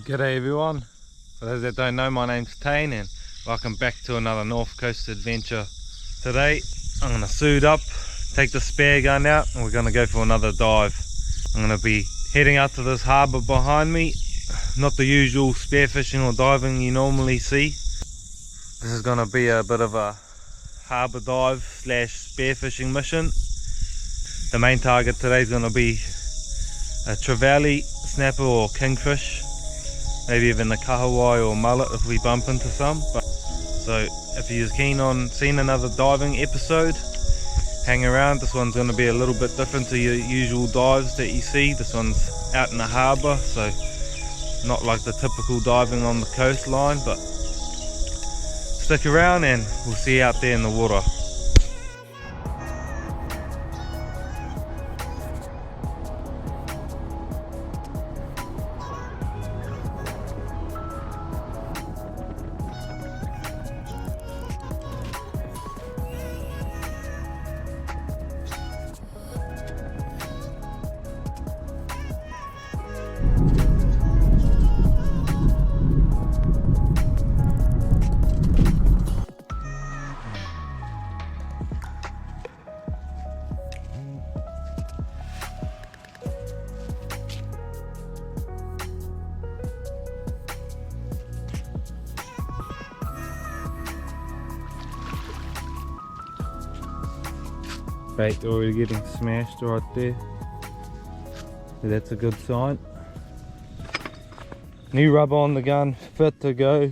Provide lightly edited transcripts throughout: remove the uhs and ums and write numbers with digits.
G'day everyone, for those that don't know, my name's Tane and welcome back to another North Coast adventure. Today I'm going to suit up, take the spare gun out and we're going to go for another dive. I'm going to be heading out to this harbour behind me, not the usual spearfishing or diving you normally see. This is going to be a bit of a harbour dive slash spearfishing mission. The main target today is going to be a trevally, snapper or kingfish. Maybe even a kahawai or mullet if we bump into some. So if you're keen on seeing another diving episode, hang around. This one's going to be a little bit different to your usual dives that you see. This one's out in the harbour, so not like the typical diving on the coastline, but stick around and we'll see you out there in the water. Bait already getting smashed right there. So that's a good sign. New rubber on the gun, fit to go.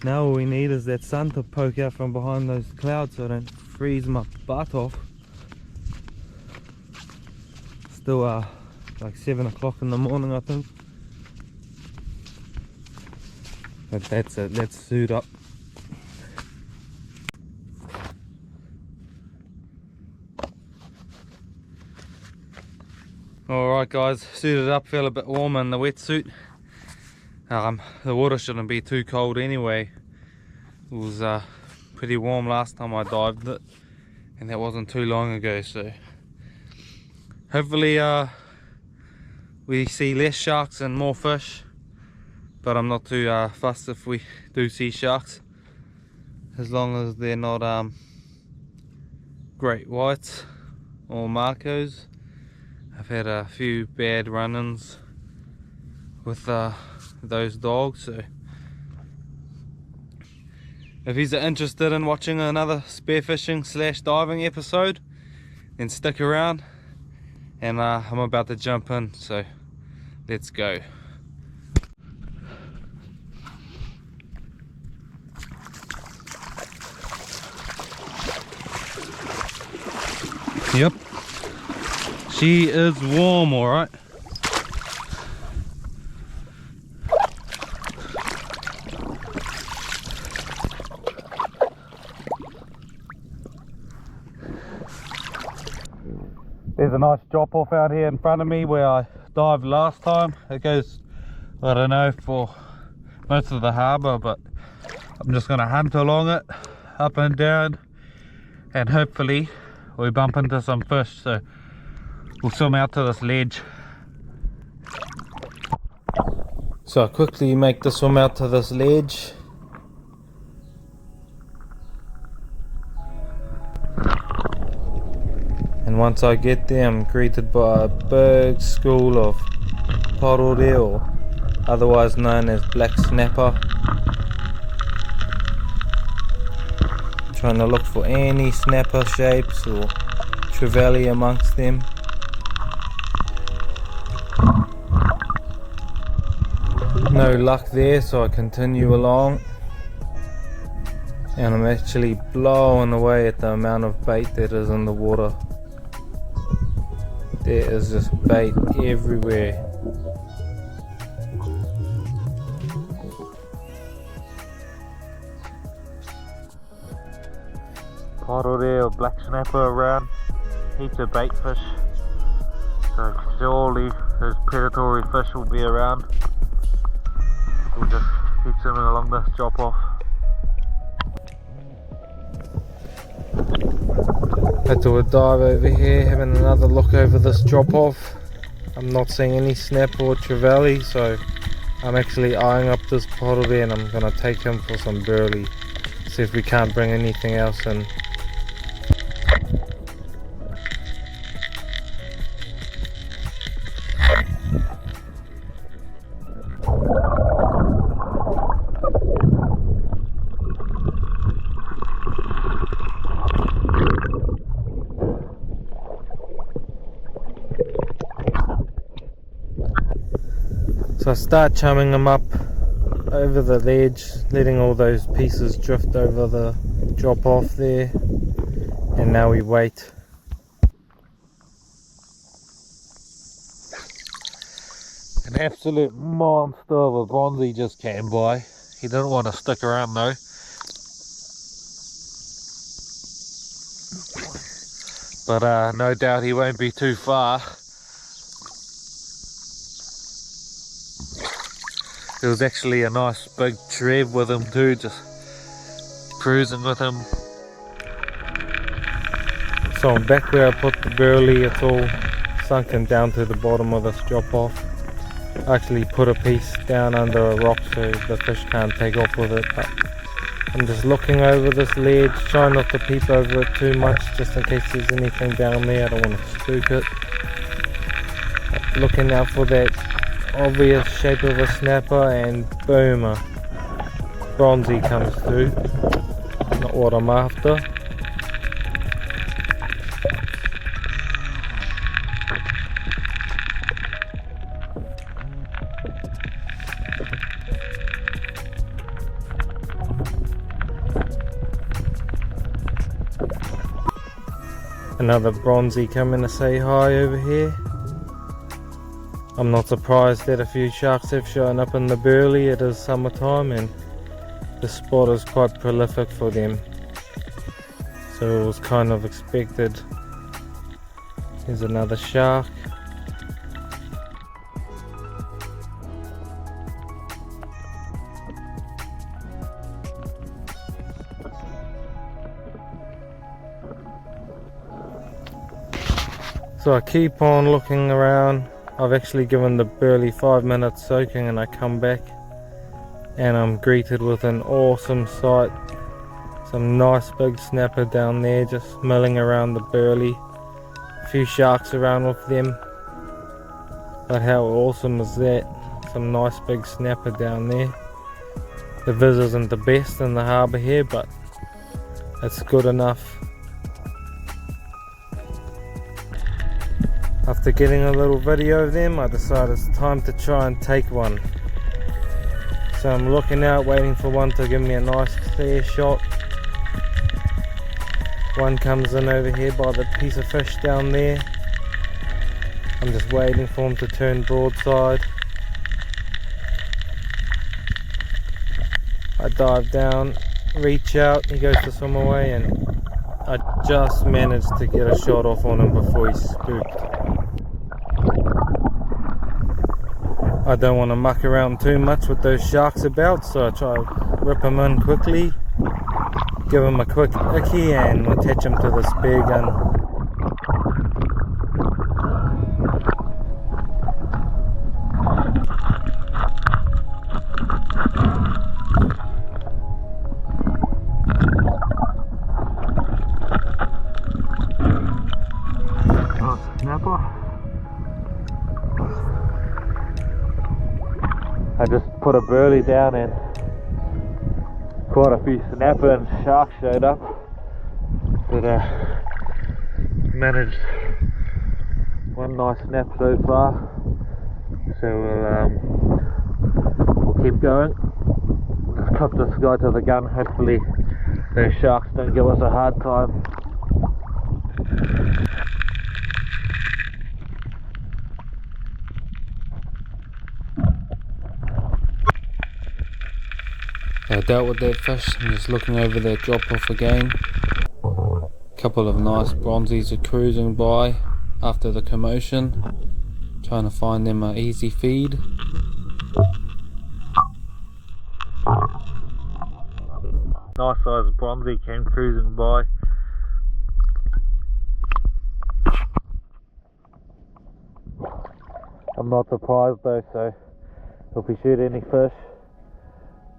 Now all we need is that sun to poke out from behind those clouds so I don't freeze my butt off. Still like 7 o'clock in the morning I think. But that's it, let's suit up. Alright guys, suited up, feel a bit warmer in the wetsuit. The water shouldn't be too cold anyway. It was pretty warm last time I dived it, and that wasn't too long ago, so hopefully we see less sharks and more fish, but I'm not too fussed if we do see sharks, as long as they're not great whites or marcos. I've had a few bad run-ins with those dogs, so if you're interested in watching another spearfishing slash diving episode, then stick around, and I'm about to jump in, so let's go. Yep. She is warm, alright. There's a nice drop off out here in front of me where I dived last time. It goes, I don't know, for most of the harbour, but I'm just going to hunt along it, up and down, and hopefully we bump into some fish. So we'll swim out to this ledge. So I quickly make the swim out to this ledge. And once I get there, I'm greeted by a big school of parore, or otherwise known as black snapper. Trying to look for any snapper shapes or trevally amongst them. No luck there, so I continue along, and I'm actually blowing away at the amount of bait that is in the water. There is just bait everywhere. Parore or black snapper around, heaps of bait fish, so surely those predatory fish will be around. We'll just keep swimming along this drop off. Had to dive over here, having another look over this drop off. I'm not seeing any snapper or trevally, so I'm actually eyeing up this bottle there, and I'm gonna take him for some burley. See if we can't bring anything else in. So I start chumming them up over the ledge, letting all those pieces drift over the drop off there, and now we wait. An absolute monster of a bronzy just came by. He didn't want to stick around though. But no doubt he won't be too far. There was actually a nice big trev with him too, just cruising with him. So I'm back where I put the burley. It's all sunken down to the bottom of this drop off. I actually put a piece down under a rock so the fish can't take off with it, but I'm just looking over this ledge, trying not to peep over it too much just in case there's anything down there. I don't want to spook it. But looking out for that obvious shape of a snapper, and boom, a bronzy comes through. Not what I'm after. Another bronzy coming to say hi over here. I'm not surprised that a few sharks have shown up in the Burley. It is summertime and the spot is quite prolific for them, so it was kind of expected. Here's another shark. So I keep on looking around. I've actually given the burley 5 minutes soaking, and I come back and I'm greeted with an awesome sight. Some nice big snapper down there just milling around the burley. A few sharks around with them. But how awesome is that? Some nice big snapper down there. The viz isn't the best in the harbour here, but it's good enough. After getting a little video of them, I decided it's time to try and take one. So I'm looking out, waiting for one to give me a nice clear shot. One comes in over here by the piece of fish down there. I'm just waiting for him to turn broadside. I dive down, reach out, he goes to swim away, and I just managed to get a shot off on him before he spooked. I don't want to muck around too much with those sharks about, so I try to rip them in quickly, give him a quick icky, and attach him to the spear gun. Nice snapper. I just put a burley down and quite a few snapper and sharks showed up, but managed one nice snap so far, so we'll keep going. Just clip this guy to the gun. Hopefully those sharks don't give us a hard time. I dealt with that fish. I'm just looking over that drop off again. A couple of nice bronzies are cruising by after the commotion, trying to find them an easy feed. Nice sized bronzy came cruising by. I'm not surprised though, so if we shoot any fish,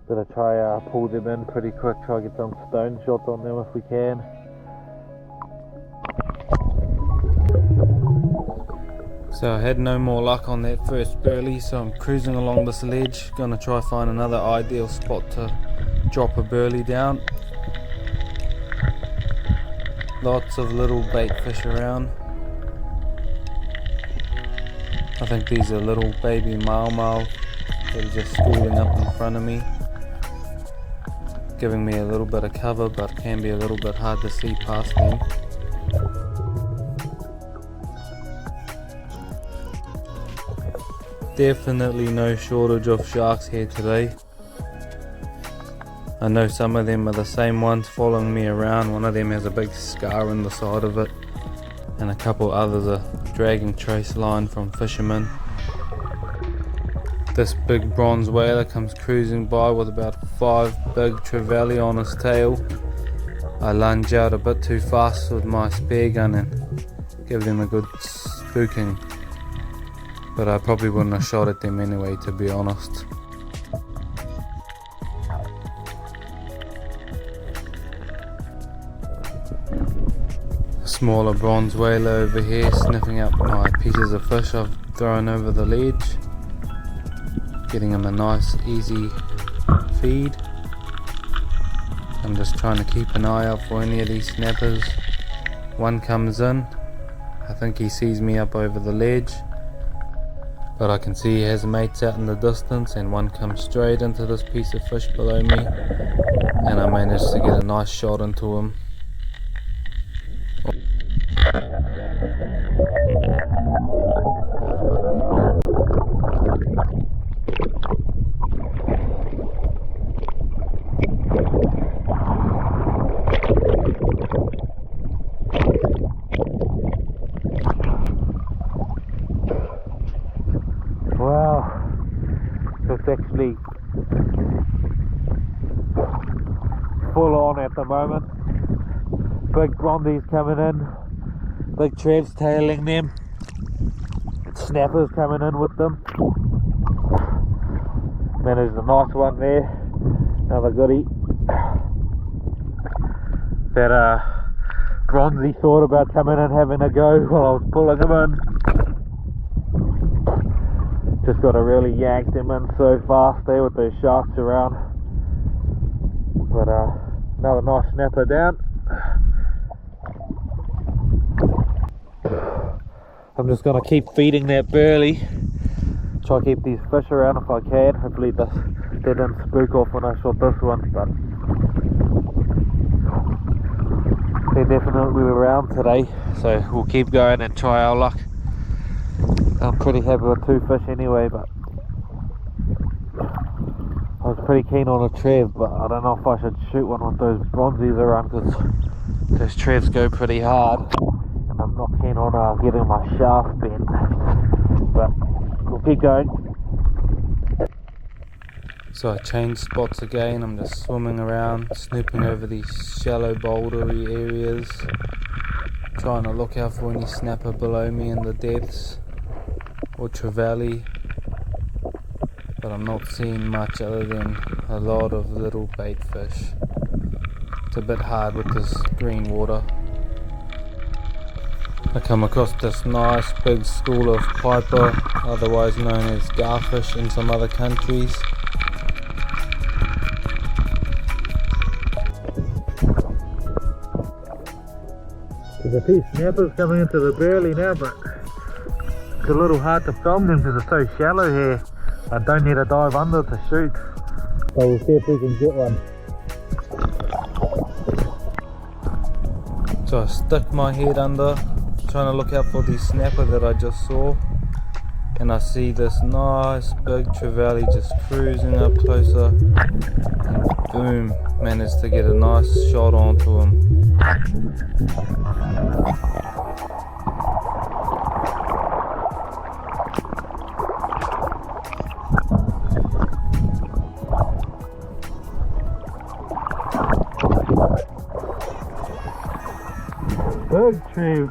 gonna try pull them in pretty quick, try get some stone shots on them if we can. So I had no more luck on that first burley, so I'm cruising along this ledge, gonna try find another ideal spot to drop a burley down. Lots of little bait fish around. I think these are little baby mau that are just schooling up in front of me, giving me a little bit of cover, but can be a little bit hard to see past them. Definitely no shortage of sharks here today. I know some of them are the same ones following me around. One of them has a big scar in the side of it, and a couple others are dragging trace line from fishermen. This big bronze whaler comes cruising by with about 5 big trevally on his tail. I lunge out a bit too fast with my spear gun and give them a good spooking, but I probably wouldn't have shot at them anyway, to be honest. Smaller bronze whaler over here sniffing up my pieces of fish I've thrown over the ledge, getting him a nice easy feed. I'm just trying to keep an eye out for any of these snappers. One comes in, I think he sees me up over the ledge, but I can see he has mates out in the distance, and one comes straight into this piece of fish below me, and I managed to get a nice shot into him. Wow, it's actually full on at the moment. Big bronzies coming in, big trevs tailing them, snappers coming in with them. Managed a nice one there, another goodie. That bronzy thought about coming in having a go while I was pulling him in. Just got to really yank them in so fast there with those sharks around. But another nice snapper down. I'm just going to keep feeding that burley, try to keep these fish around if I can. Hopefully they didn't spook off when I shot this one, but they're definitely around today, so we'll keep going and try our luck. I'm pretty happy with 2 fish anyway, but I was pretty keen on a trev, but I don't know if I should shoot one with those bronzies around, because those trevs go pretty hard and I'm not keen on getting my shaft bent, but we'll keep going. So I changed spots again. I'm just swimming around, snooping over these shallow bouldery areas, trying to look out for any snapper below me in the depths, or trevally, but I'm not seeing much other than a lot of little bait fish. It's a bit hard with this green water. I come across this nice big school of piper, otherwise known as garfish in some other countries. There's a few snappers coming into the burley now, but it's a little hard to film them because it's so shallow here. I don't need to dive under to shoot, so we'll see if we can get one. So I stick my head under, trying to look out for the snapper that I just saw, and I see this nice big trevally just cruising up closer, and boom, managed to get a nice shot onto him. Big tree.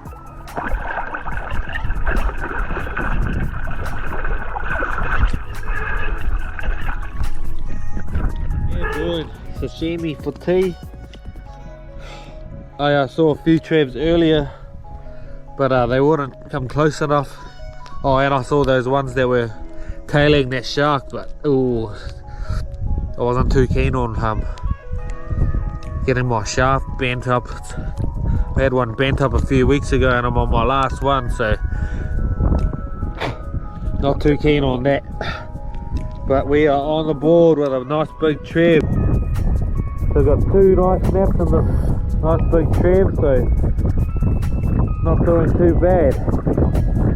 sashimi for tea. I saw a few trevs earlier, but they wouldn't come close enough. Oh, and I saw those ones that were tailing that shark, but ooh, I wasn't too keen on getting my shaft bent up. I had one bent up a few weeks ago and I'm on my last one, so not too keen on that. But we are on the board with a nice big trev. So got two nice snaps in this nice big trev, so not doing too bad.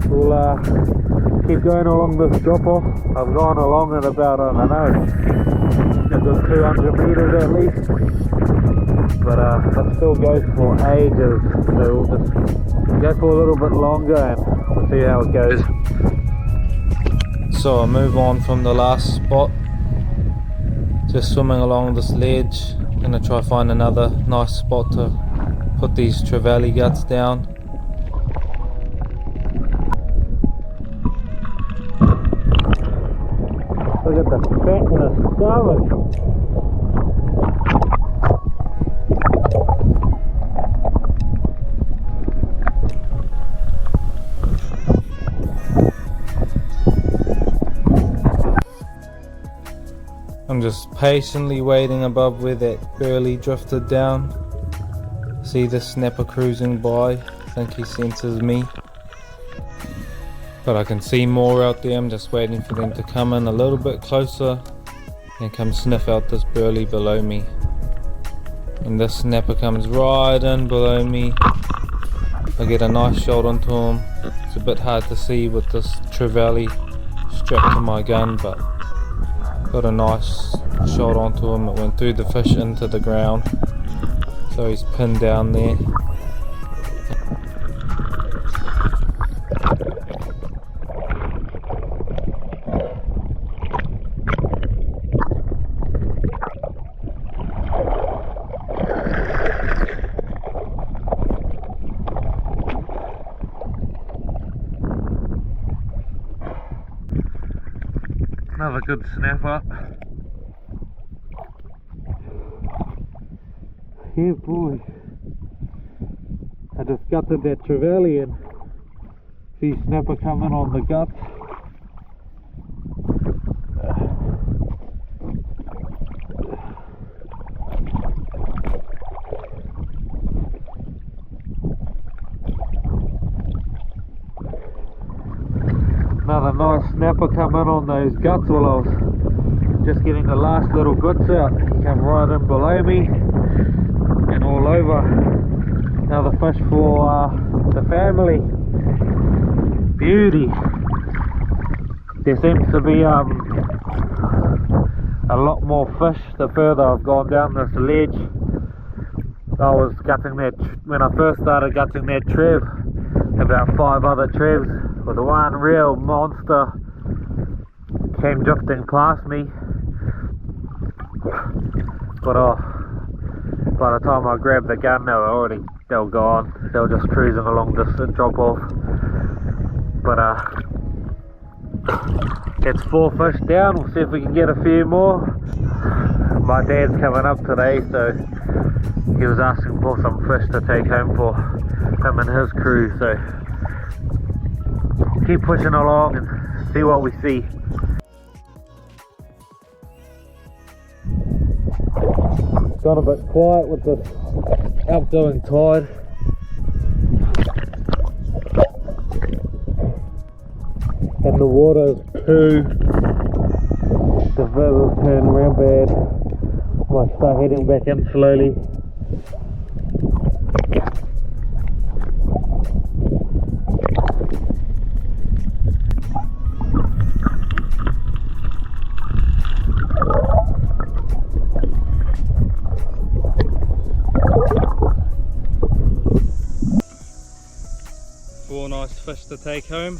We'll keep going along this drop off. I've gone along at about, I don't know, a good 200 meters at least, but it still goes for ages, so we'll just go for a little bit longer and we'll see how it goes. So I move on from the last spot, just swimming along this ledge. Gonna try find another nice spot to put these trevally guts down. Look at the fat in the stomach. I'm just patiently waiting above where that burley drifted down. See the snapper cruising by. I think he senses me. But I can see more out there. I'm just waiting for them to come in a little bit closer and come sniff out this burley below me. And this snapper comes right in below me. I get a nice shot onto him. It's a bit hard to see with this trevally strapped to my gun, but got a nice shot onto him. It went through the fish into the ground, so he's pinned down there. Another good snapper. Yeah, boy. I just gutted that trevally and see snapper coming on the gut. Another nice snapper come in on those guts while I was just getting the last little guts out. He came right in below me and all over. Another fish for the family. Beauty. There seems to be a lot more fish the further I've gone down this ledge. I was gutting that, when I first started gutting that trev, about 5 other trevs, with one real monster came drifting past me, but by the time I grabbed the gun they were gone. They were just cruising along this drop off. But it's 4 fish down. We'll see if we can get a few more. My dad's coming up today, so he was asking for some fish to take home for him and his crew, so keep pushing along and see what we see. It's gone a bit quiet with this outgoing tide. And the water's too. The river's turned around bad. Might start heading back in slowly. Four nice fish to take home,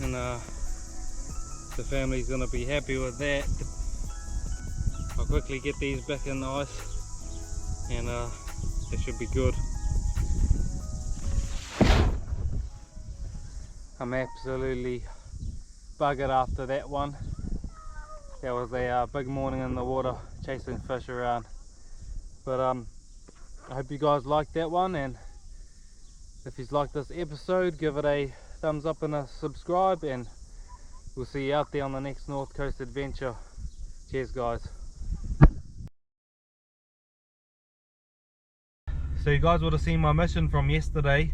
and the family's gonna be happy with that. I'll quickly get these back in the ice and they should be good. I'm absolutely buggered after that one. That was a big morning in the water chasing fish around. But I hope you guys liked that one, and if you liked this episode, give it a thumbs up and a subscribe, and we'll see you out there on the next North Coast adventure. Cheers guys. So you guys would have seen my mission from yesterday.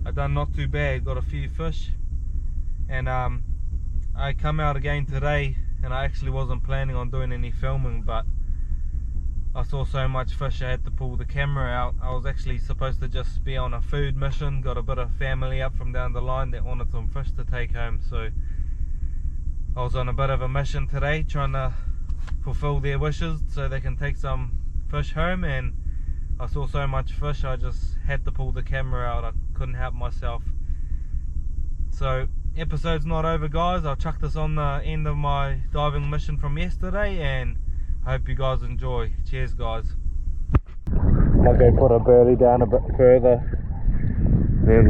I done not too bad, got a few fish, and I come out again today, and I actually wasn't planning on doing any filming, but I saw so much fish I had to pull the camera out. I was actually supposed to just be on a food mission, got a bit of family up from down the line that wanted some fish to take home, so I was on a bit of a mission today trying to fulfill their wishes so they can take some fish home, and I saw so much fish I just had to pull the camera out. I couldn't help myself. So episode's not over guys, I'll chuck this on the end of my diving mission from yesterday, and I hope you guys enjoy. Cheers guys. Might go put a burley down a bit further, then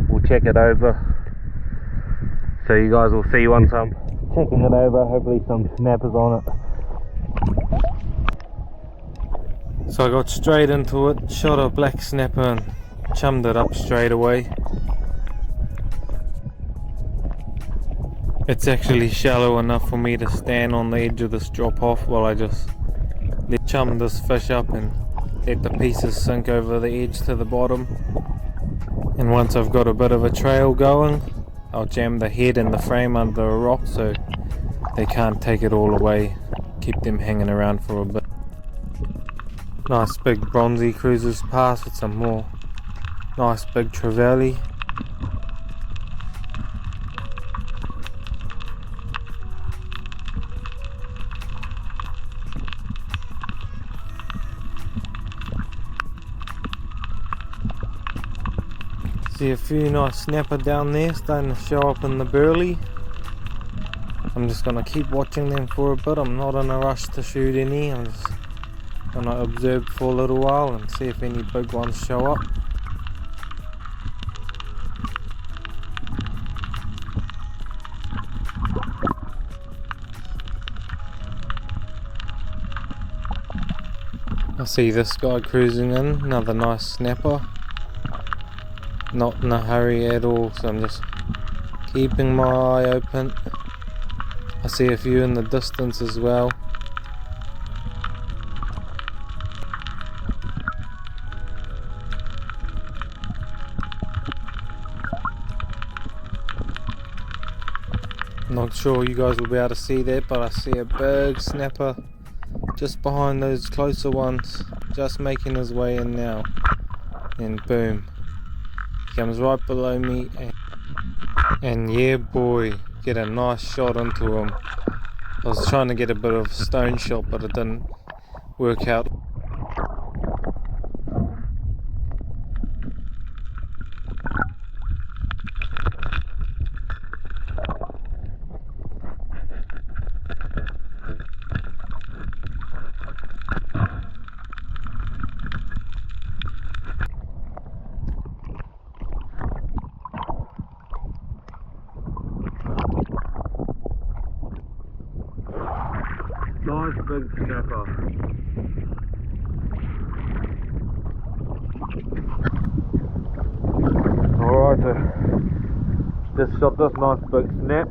we'll check it over, so you guys will see once I'm checking it over. Hopefully some snappers on it. So I got straight into it, shot a black snapper and chummed it up straight away. It's actually shallow enough for me to stand on the edge of this drop off while I just chum this fish up and let the pieces sink over the edge to the bottom. And once I've got a bit of a trail going, I'll jam the head and the frame under a rock so they can't take it all away, keep them hanging around for a bit. Nice big bronzy cruises past with some more nice big trevally. See a few nice snapper down there starting to show up in the burley. I'm just gonna keep watching them for a bit. I'm not in a rush to shoot any. I'm just gonna observe for a little while and see if any big ones show up. I see this guy cruising in, another nice snapper. Not in a hurry at all, so I'm just keeping my eye open. I see a few in the distance as well. Not sure you guys will be able to see that, but I see a big snapper just behind those closer ones, just making his way in now, and boom, he comes right below me, and yeah boy, get a nice shot into him. I was trying to get a bit of a stone shot, but it didn't work out. Nice big snapper. Alright, so just shot this nice big snap,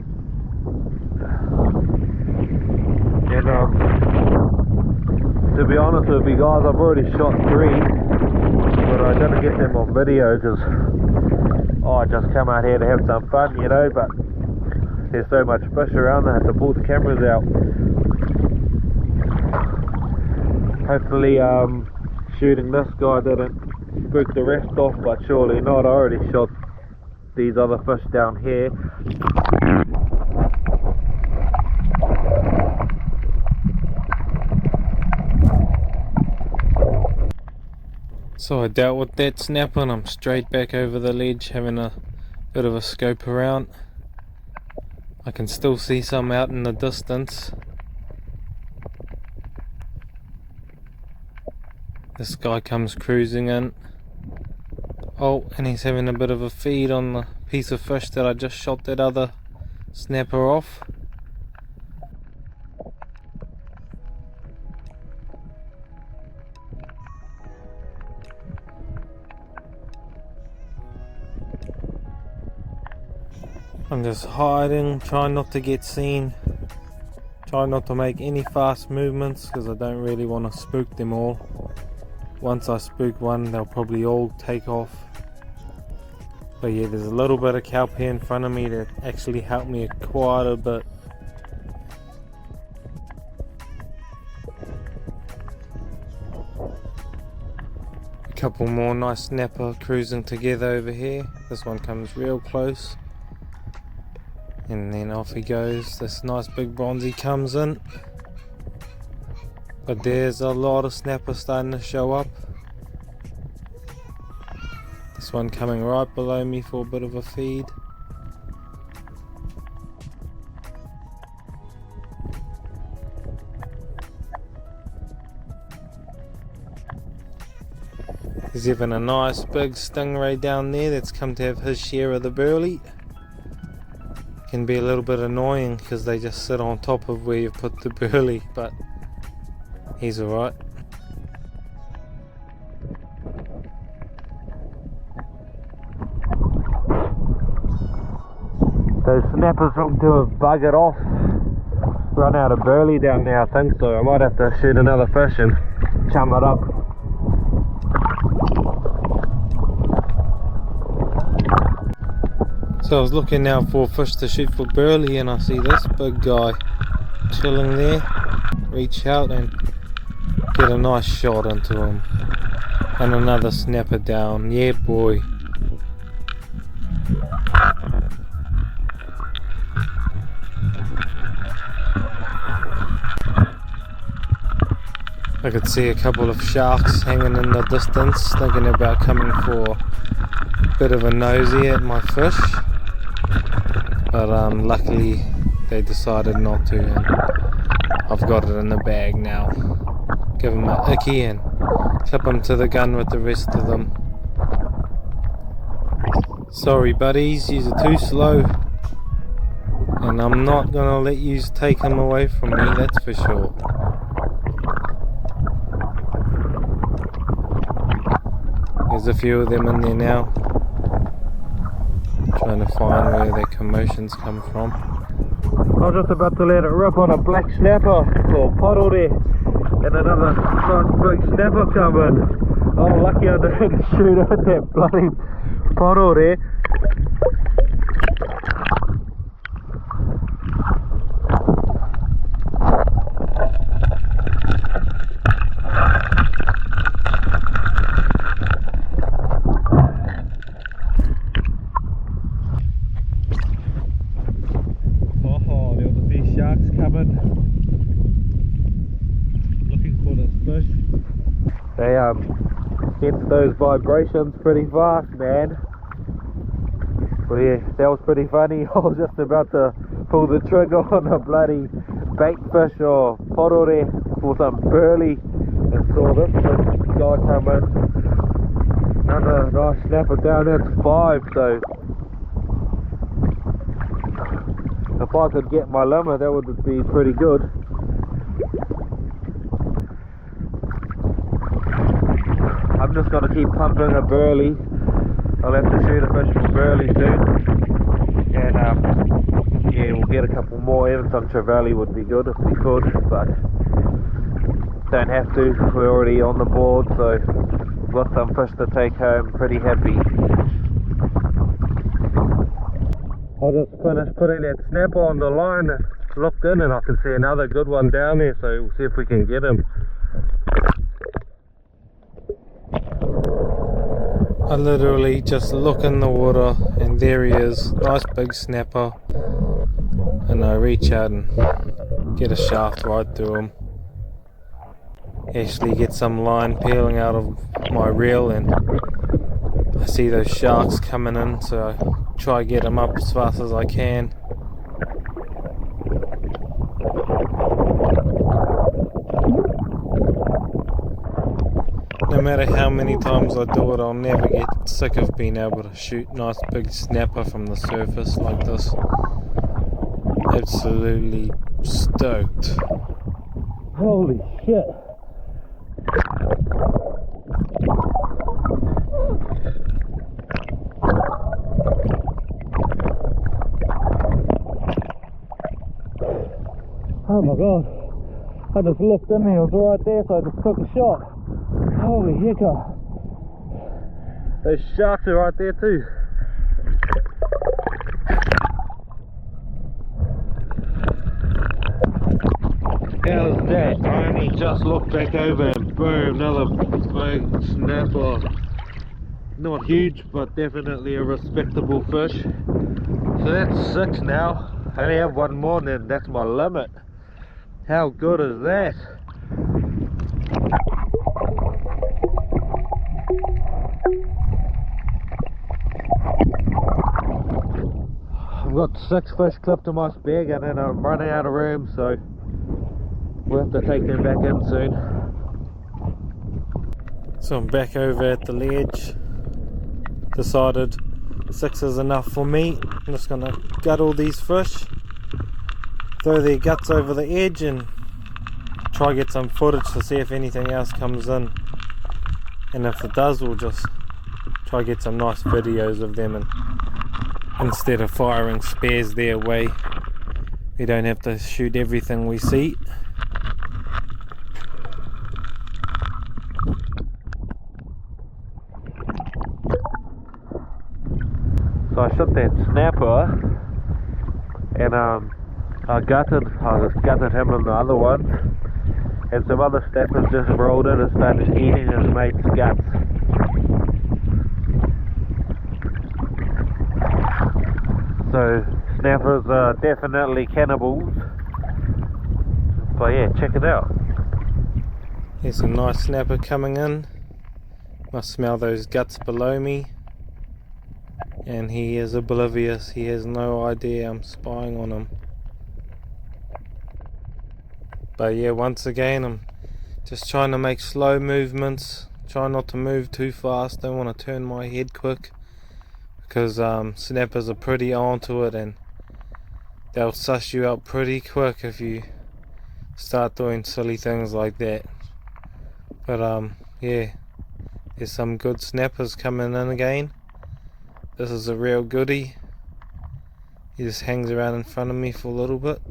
and to be honest with you guys, I've already shot 3, but I didn't get them on video because I just come out here to have some fun, you know, but there's so much fish around I have to pull the cameras out. Hopefully shooting this guy didn't spook the rest off, but surely not. I already shot these other fish down here. So I dealt with that snapper and I'm straight back over the ledge having a bit of a scope around. I can still see some out in the distance. This guy comes cruising in. Oh, and he's having a bit of a feed on the piece of fish that I just shot that other snapper off. I'm just hiding, trying not to get seen. Try not to make any fast movements because I don't really want to spook them all. Once I spook one, they'll probably all take off. But yeah, there's a little bit of kelp here in front of me that actually helped me quite a bit. A couple more nice snapper cruising together over here. This one comes real close. And then off he goes. This nice big bronzy comes in. But there's a lot of snappers starting to show up. This one coming right below me for a bit of a feed. There's even a nice big stingray down there that's come to have his share of the burley. Can be a little bit annoying because they just sit on top of where you put the burley, but he's alright. Those snappers seem to have buggered off. Run out of burley down there, I think, so I might have to shoot another fish and chum it up. So I was looking now for fish to shoot for burley and I see this big guy chilling there. Reach out and get a nice shot into him. And another snapper down. Yeah boy. I could see a couple of sharks hanging in the distance, thinking about coming for a bit of a nosy at my fish. But luckily they decided not to, and I've got it in the bag now. Give them an icky and clip them to the gun with the rest of them. Sorry buddies, yous are too slow. And I'm not gonna let yous take them away from me, that's for sure. There's a few of them in there now. Trying to find where their commotions come from. I was just about to let it rip on a black snapper or pottle there, and another nice big snapper coming. Oh, lucky I didn't shoot at that bloody pottle there. They sense those vibrations pretty fast, man. Well yeah, that was pretty funny. I was just about to pull the trigger on a bloody bait fish or pottle there for some burley and saw this guy come in. Another nice snapper down, that's 5, so if I could get my limit that would be pretty good. I'm just going to keep pumping a burley. I'll have to shoot a fish for burley soon. And yeah, we'll get a couple more. Even some trevally would be good if we could, but don't have to. We're already on the board, so we've got some fish to take home. Pretty happy. I'll just finish putting that snapper on the line. It's locked in and I can see another good one down there, so we'll see if we can get him. I literally just look in the water and there he is, nice big snapper, and I reach out and get a shaft right through him. Actually get some line peeling out of my reel and I see those sharks coming in, so I try to get them up as fast as I can. No matter how many times I do it, I'll never get sick of being able to shoot nice big snapper from the surface like this. Absolutely stoked. Holy shit. Oh my god. I just looked in there, it was right there, so I just took a shot. Holy hecker. Those sharks are right there too. How's that? I only just looked back over and boom, another big snapper. Not huge, but definitely a respectable fish. So that's 6 now. I only have one more and then that's my limit. How good is that? I've got 6 fish clipped to my spear gun and I'm running out of room, so we'll have to take them back in soon. So I'm back over at the ledge. Decided 6 is enough for me. I'm just gonna gut all these fish, throw their guts over the edge and try get some footage to see if anything else comes in. And if it does, we'll just try get some nice videos of them, and instead of firing spares their way, we don't have to shoot everything we see. So I shot that snapper and I just gutted him and the other ones, and some other snappers just rolled in and started eating his mate's guts. So snappers are definitely cannibals, but yeah, check it out. Here's a nice snapper coming in. Must smell those guts below me. And he is oblivious, he has no idea I'm spying on him. But yeah, once again, I'm just trying to make slow movements, try not to move too fast, don't want to turn my head quick, because snappers are pretty onto it and they'll suss you out pretty quick if you start doing silly things like that. But yeah, there's some good snappers coming in again. This is a real goodie. He just hangs around in front of me for a little bit,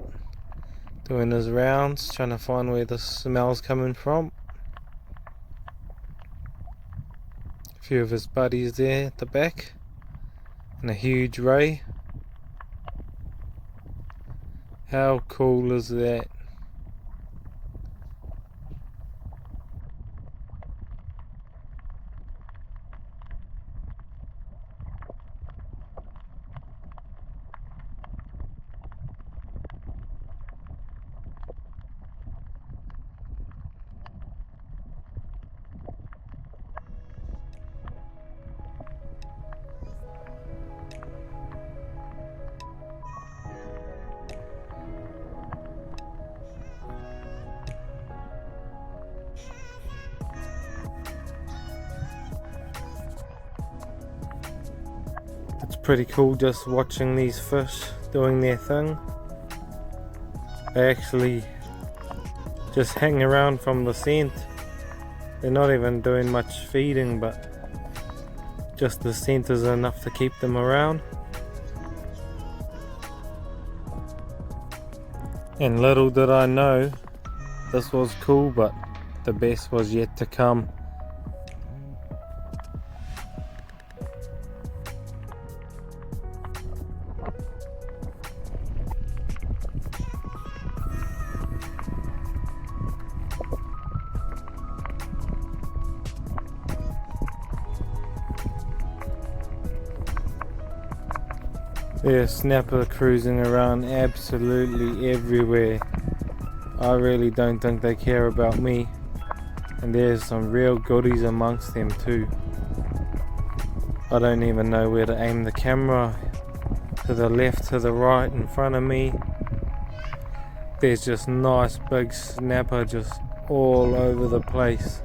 doing his rounds, trying to find where the smell's coming from. A few of his buddies there at the back, and a huge ray. How cool is that? It's pretty cool just watching these fish doing their thing. They actually just hang around from the scent. They're not even doing much feeding, but just the scent is enough to keep them around. And little did I know this was cool, but the best was yet to come. There's snapper cruising around absolutely everywhere. I really don't think they care about me. And there's some real goodies amongst them too. I don't even know where to aim the camera. To the left, to the right, in front of me. There's just nice big snapper just all over the place.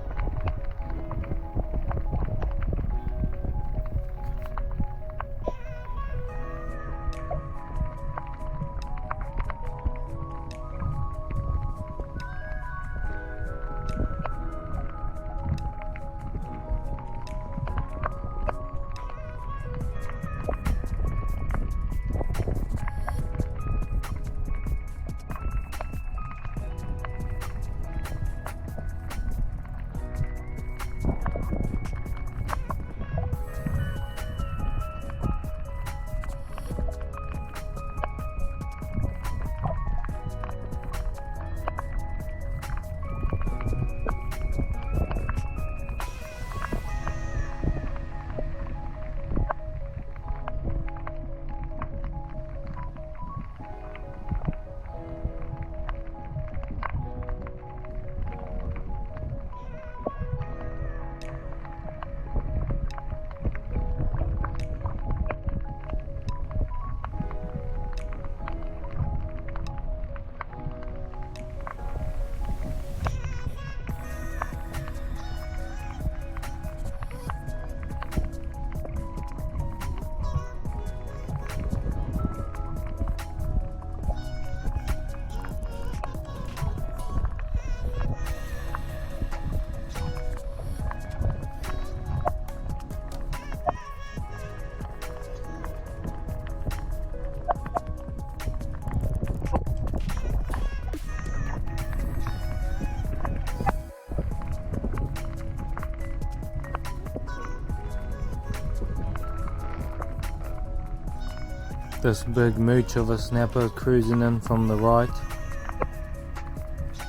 This big mooch of a snapper cruising in from the right.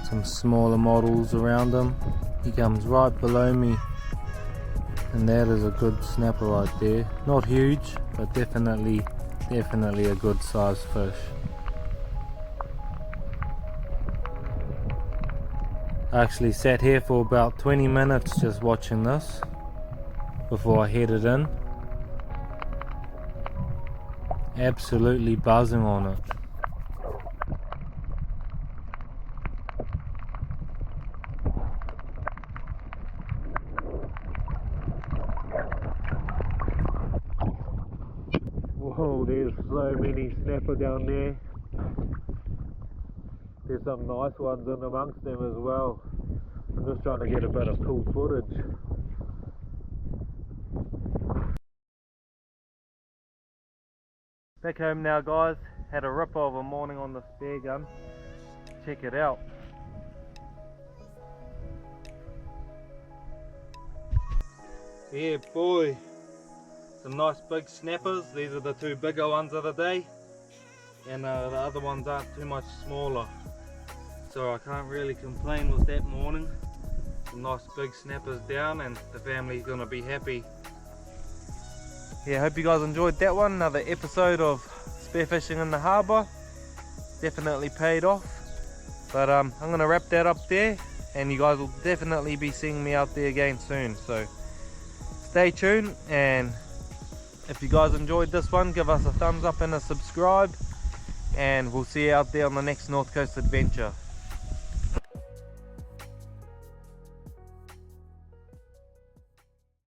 Some smaller models around him. He comes right below me, and that is a good snapper right there. Not huge, but definitely a good sized fish. I actually sat here for about 20 minutes just watching this before I headed in. Absolutely buzzing on it. Whoa, there's so many snapper down there. There's some nice ones in amongst them as well. I'm just trying to get a bit of cool footage. Back home now, guys. Had a ripper of a morning on the spare gun. Check it out. Yeah, boy. Some nice big snappers. These are the two bigger ones of the day. And the other ones aren't too much smaller. So I can't really complain with that morning. Some nice big snappers down, and the family's gonna be happy. Yeah, hope you guys enjoyed that one. Another episode of spearfishing in the harbour. Definitely paid off. But I'm gonna wrap that up there, and you guys will definitely be seeing me out there again soon. So stay tuned, and if you guys enjoyed this one, give us a thumbs up and a subscribe, and we'll see you out there on the next North Coast adventure.